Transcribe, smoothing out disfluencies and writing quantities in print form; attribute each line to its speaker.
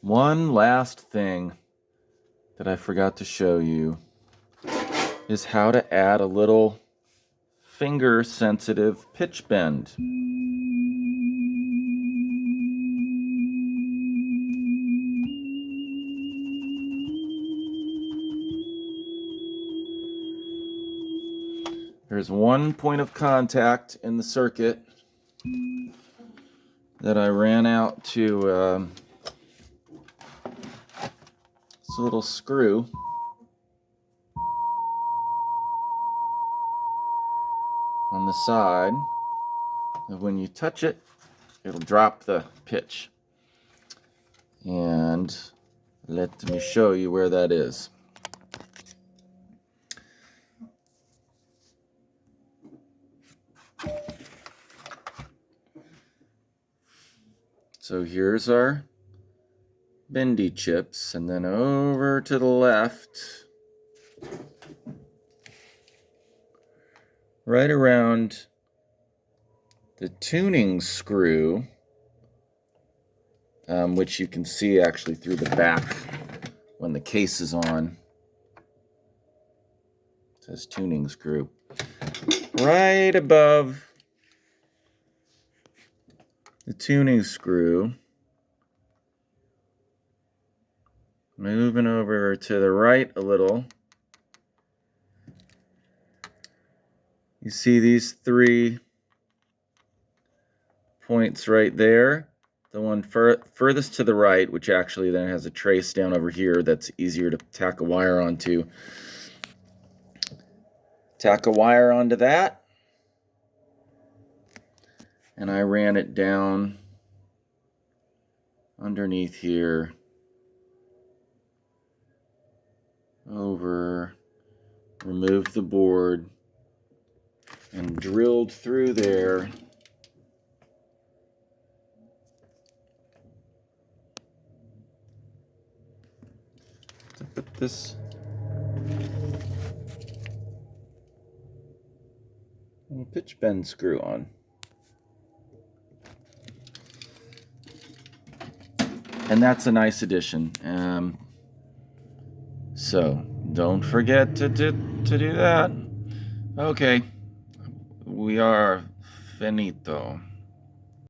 Speaker 1: One last thing that I forgot to show you is how to add a little finger sensitive pitch bend. There's one point of contact in the circuit that I ran out to this little screw. On the side, and when you touch it, it'll drop the pitch. And let me show you where that is. So here's our bendy chips, and then over to the left, right around the tuning screw, which you can see actually through the back when the case is on. It says tuning screw. Right above the tuning screw, moving over to the right a little, you see these 3 points right there. The one furthest to the right, which actually then has a trace down over here that's easier to tack a wire onto. Tack a wire onto that, and I ran it down underneath here, over, removed the board, and drilled through there to put this little pitch bend screw on. And that's a nice addition. So don't forget to do that. Okay, we are finito.